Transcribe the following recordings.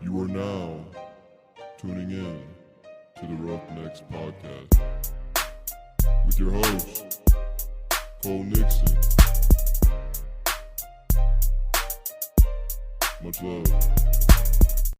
You are now tuning in to the Roughnecks podcast with your host, Cole Nixon. Much love.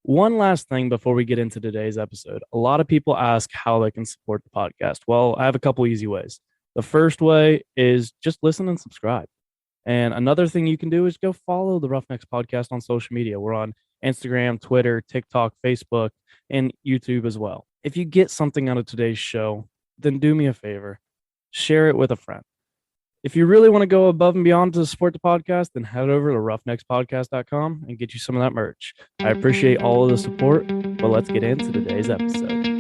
One last thing before we get into today's episode. A lot of people ask how they can support the podcast. Well, I have a couple easy ways. The first way is just listen and subscribe. And another thing you can do is go follow the Roughnecks podcast on social media. We're on Instagram, Twitter, TikTok, Facebook, and YouTube as well. If you get something out of today's show, then do me a favor, share it with a friend. If you really want to go above and beyond to support the podcast, then head over to roughneckspodcast.com and get you some of that merch. I appreciate all of the support, but let's get into today's episode.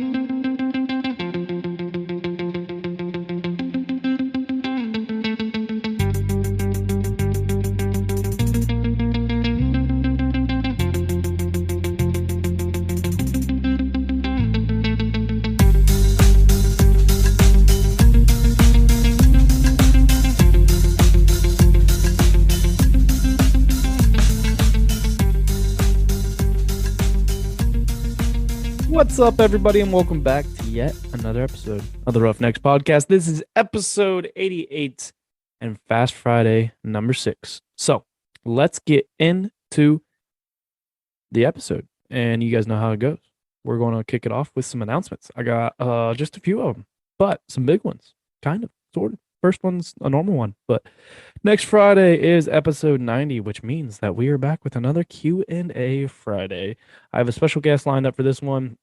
What's up, everybody, and welcome back to yet another episode of the Roughnecks podcast. This is episode 88 and Fast Friday number 6. So let's get into the episode, and you guys know how it goes. We're going to kick it off with some announcements. I got just a few of them, but some big ones, kind of, sort of. First one's a normal one, but next Friday is episode 90, which means that we are back with another Q&A Friday. I have a special guest lined up for this one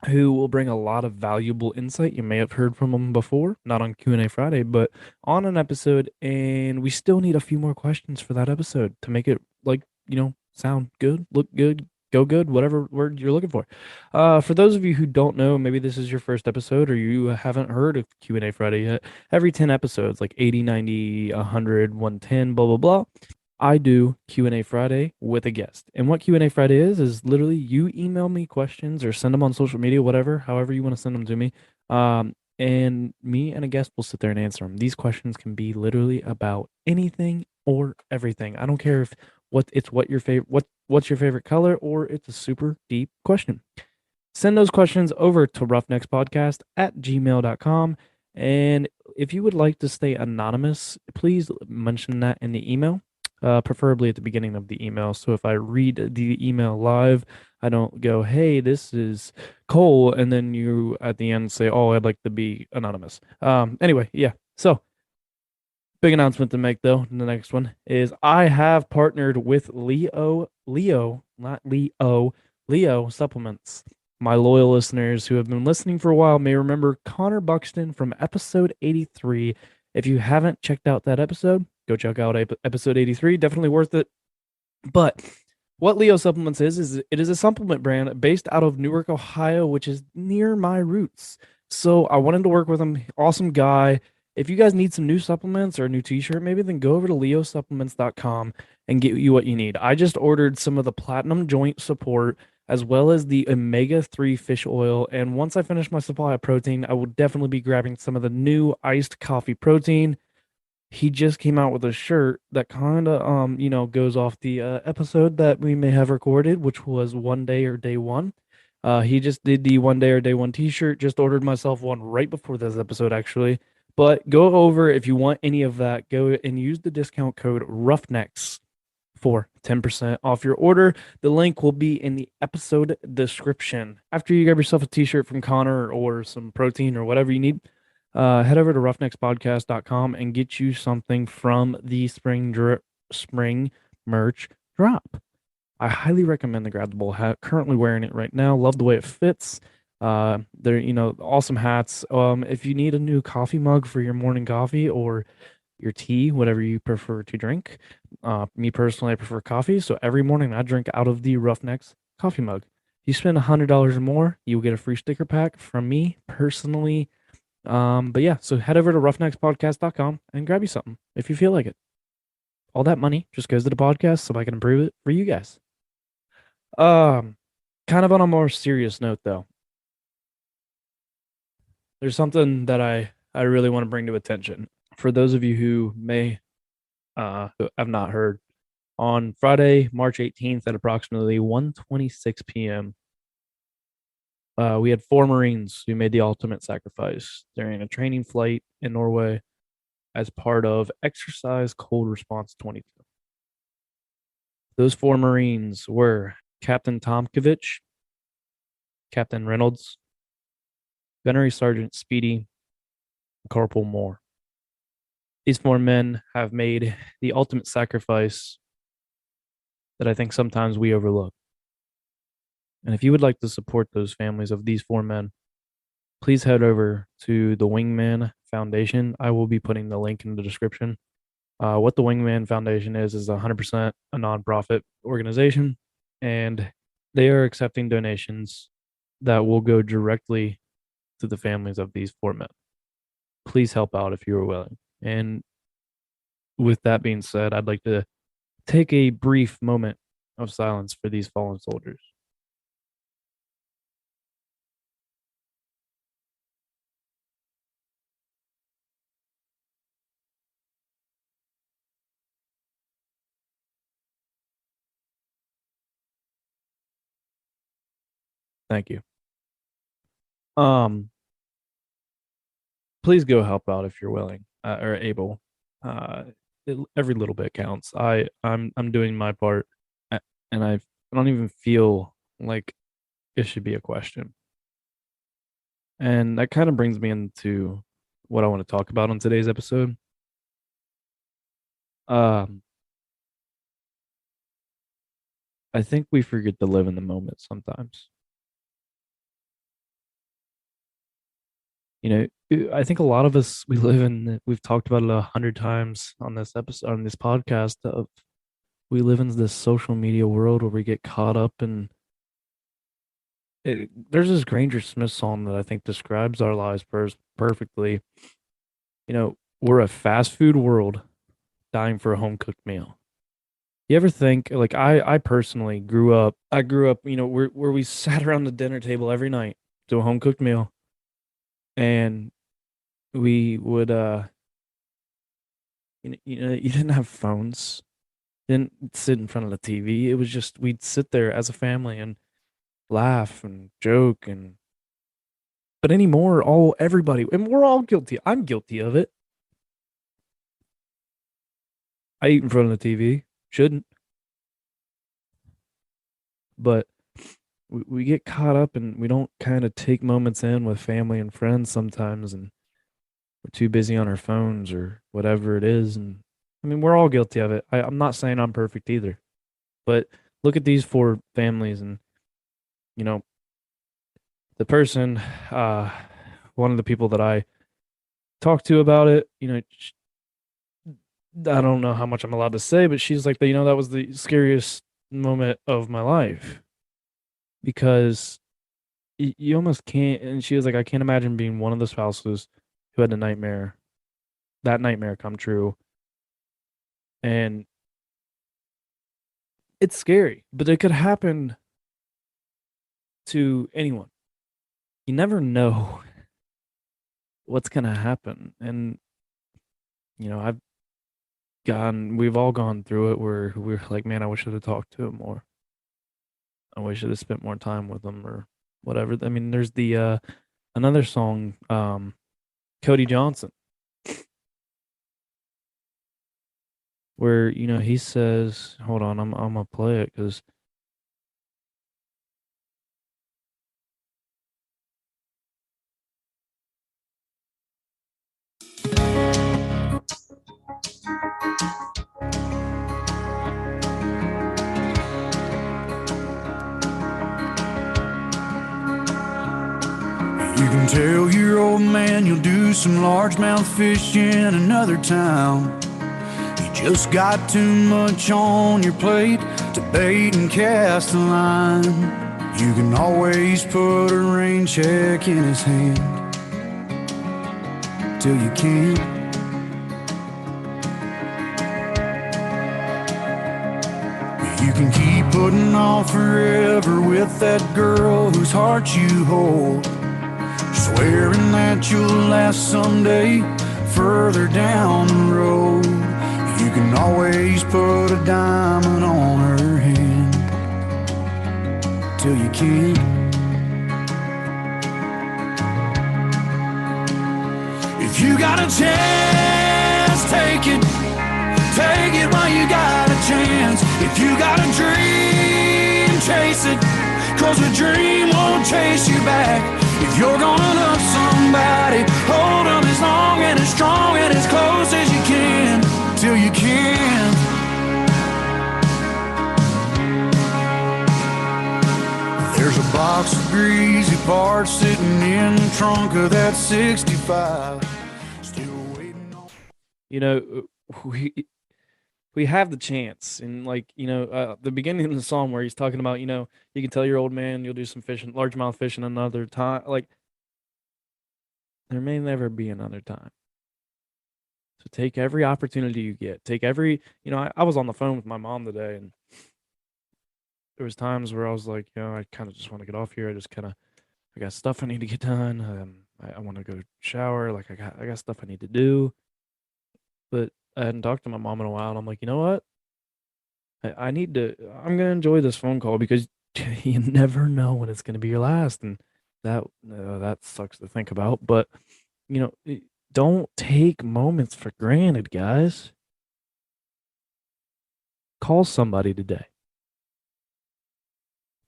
who will bring a lot of valuable insight. You may have heard from him before, not on Q&A Friday, but on an episode, and we still need a few more questions for that episode to make it, sound good, look good, go good, whatever word you're looking for. For those of you who don't know, maybe this is your first episode or you haven't heard of Q&A Friday yet, every 10 episodes, like 80, 90, 100, 110, blah, blah, blah, I do Q&A Friday with a guest. And what Q&A Friday is literally you email me questions or send them on social media, whatever, however you want to send them to me. And me and a guest will sit there and answer them. These questions can be literally about anything or everything. I don't care if what's your favorite color, or it's a super deep question. Send those questions over to roughneckspodcast@gmail.com. And if you would like to stay anonymous, please mention that in the email. Preferably at the beginning of the email. So if I read the email live, I don't go, hey, this is Cole, and then you at the end say, oh, I'd like to be anonymous. Anyway, yeah. So big announcement to make, though. The next one is I have partnered with Leo Supplements. My loyal listeners who have been listening for a while may remember Connor Buxton from episode 83. If you haven't checked out that episode, go check out episode 83. Definitely worth it. But what Leo Supplements is it is a supplement brand based out of Newark, Ohio, which is near my roots. So I wanted to work with him. Awesome guy. If you guys need some new supplements or a new t-shirt, maybe then go over to leosupplements.com and get you what you need. I just ordered some of the platinum joint support as well as the omega-3 fish oil. And once I finish my supply of protein, I will definitely be grabbing some of the new iced coffee protein. He just came out with a shirt that kind of goes off the episode that we may have recorded, which was One Day or Day One. He just did the One Day or Day One t-shirt. Just ordered myself one right before this episode, actually. But go over, if you want any of that, go and use the discount code Roughnecks for 10% off your order. The link will be in the episode description. After you grab yourself a t-shirt from Connor or some protein or whatever you need, head over to roughneckspodcast.com and get you something from the spring merch drop. I highly recommend the Grab the Bowl hat. Currently wearing it right now. Love the way it fits. They're awesome hats. If you need a new coffee mug for your morning coffee or your tea, whatever you prefer to drink. Me personally, I prefer coffee. So every morning I drink out of the Roughnecks coffee mug. If you spend $100 or more, you'll get a free sticker pack from me personally. But yeah, so head over to roughneckspodcast.com and grab you something if you feel like it. All that money just goes to the podcast so I can improve it for you guys. Kind of on a more serious note, though. There's something that I really want to bring to attention. For those of you who may have not heard, On Friday, March 18th at approximately 1:26 p.m., we had 4 Marines who made the ultimate sacrifice during a training flight in Norway as part of Exercise Cold Response 22. Those 4 Marines were Captain Tomkovich, Captain Reynolds, Gunnery Sergeant Speedy, and Corporal Moore. These 4 men have made the ultimate sacrifice that I think sometimes we overlook. And if you would like to support those families of these 4 men, please head over to the Wingman Foundation. I will be putting the link in the description. What the Wingman Foundation is 100% a nonprofit organization, and they are accepting donations that will go directly to the families of these 4 men. Please help out if you are willing. And with that being said, I'd like to take a brief moment of silence for these fallen soldiers. Thank you. Um, please go help out if you're willing or able. Uh, every little bit counts. I'm doing my part, and I don't even feel like it should be a question. And that kind of brings me into what I want to talk about on today's episode. Um, I think we forget to live in the moment sometimes. I think a lot of us we live in. We've talked about it 100 times on this episode, on this podcast. Of we live in this social media world where we get caught up in. There's this Granger Smith song that I think describes our lives perfectly. We're a fast food world dying for a home cooked meal. You ever think like I personally grew up. I grew up, where we sat around the dinner table every night to a home cooked meal, and we would you didn't have phones, didn't sit in front of the TV. It was just we'd sit there as a family and laugh and joke. And but anymore, everybody, and we're all guilty. I'm guilty of it. I eat in front of the TV. Shouldn't. But we get caught up and we don't kind of take moments in with family and friends sometimes, and we're too busy on our phones or whatever it is. And I mean, we're all guilty of it. I'm not saying I'm perfect either, but look at these 4 families, and you know, the person, one of the people that I talked to about it, I don't know how much I'm allowed to say, but she's like, that was the scariest moment of my life because you almost can't. And she was like, I can't imagine being one of the spouses who had that nightmare come true. And it's scary, but it could happen to anyone. You never know what's going to happen. And, we've all gone through it where we're like, man, I wish I'd have talked to him more. I wish I'd have spent more time with him or whatever. I mean, there's the, another song, Cody Johnson, where, he says, hold on, I'm going to play it because you can tell your old man you'll do some largemouth fishing in another town. You just got too much on your plate to bait and cast a line. You can always put a rain check in his hand till you can't. You can keep putting off forever with that girl whose heart you hold, swearing that you'll last someday further down the road. You You can always put a diamond on her hand till you can't. If you got a chance, take it. Take it while you got a chance. If you got a dream, chase it. 'Cause a dream won't chase you back. If you're gonna love somebody, hold them as long and as strong and as close as you can, till you can't. There's a box of greasy parts sitting in the trunk of that 65. Still waiting on. You know, we have the chance, and like, the beginning of the song where he's talking about, you can tell your old man you'll do some fishing, largemouth fishing another time. Like, there may never be another time. So take every opportunity you get. Take every, I was on the phone with my mom today, and there was times where I was like, I kind of just want to get off here. I got stuff I need to get done. I want to go shower. Like, I got stuff I need to do. But I hadn't talked to my mom in a while, and I'm like, you know what? I'm gonna enjoy this phone call, because you never know when it's gonna be your last, and that sucks to think about. But don't take moments for granted, guys. Call somebody today,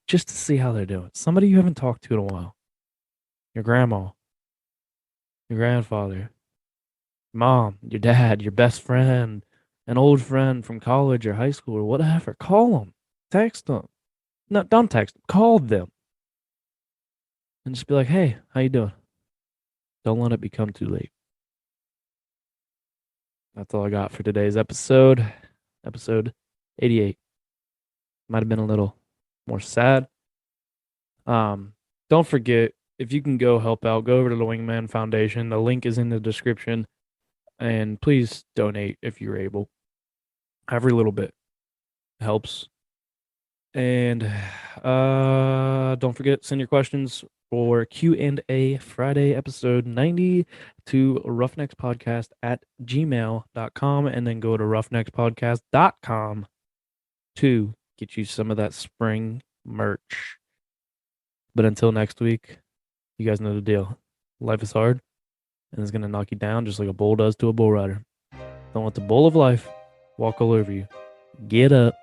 just to see how they're doing. Somebody you haven't talked to in a while. Your grandma, your grandfather, mom, your dad, your best friend, an old friend from college or high school or whatever. Call them, text them. No, don't text them. Call them, and just be like, "Hey, how you doing?" Don't let it become too late. That's all I got for today's episode. Episode 88. Might have been a little more sad. Don't forget, if you can go help out, go over to the Wingman Foundation. The link is in the description. And please donate if you're able. Every little bit helps. And don't forget, send your questions for Q&A Friday episode 90 to roughneckspodcast@gmail.com, and then go to roughneckspodcast.com to get you some of that spring merch. But until next week, you guys know the deal. Life is hard, and it's going to knock you down just like a bull does to a bull rider. Don't let the bull of life walk all over you. Get up,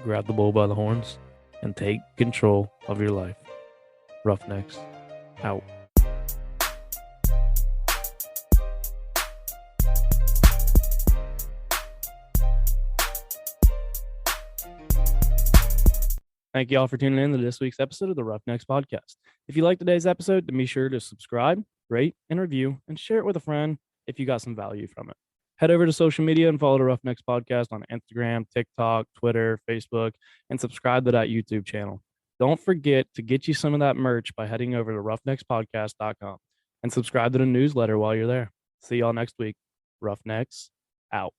grab the bull by the horns, and take control of your life. Roughnecks, out. Thank you all for tuning in to this week's episode of the Roughnecks Podcast. If you liked today's episode, then be sure to subscribe, rate, and review, and share it with a friend if you got some value from it. Head over to social media and follow the Roughnecks Podcast on Instagram, TikTok, Twitter, Facebook, and subscribe to that YouTube channel. Don't forget to get you some of that merch by heading over to roughneckspodcast.com and subscribe to the newsletter while you're there. See y'all next week. Roughnecks, out.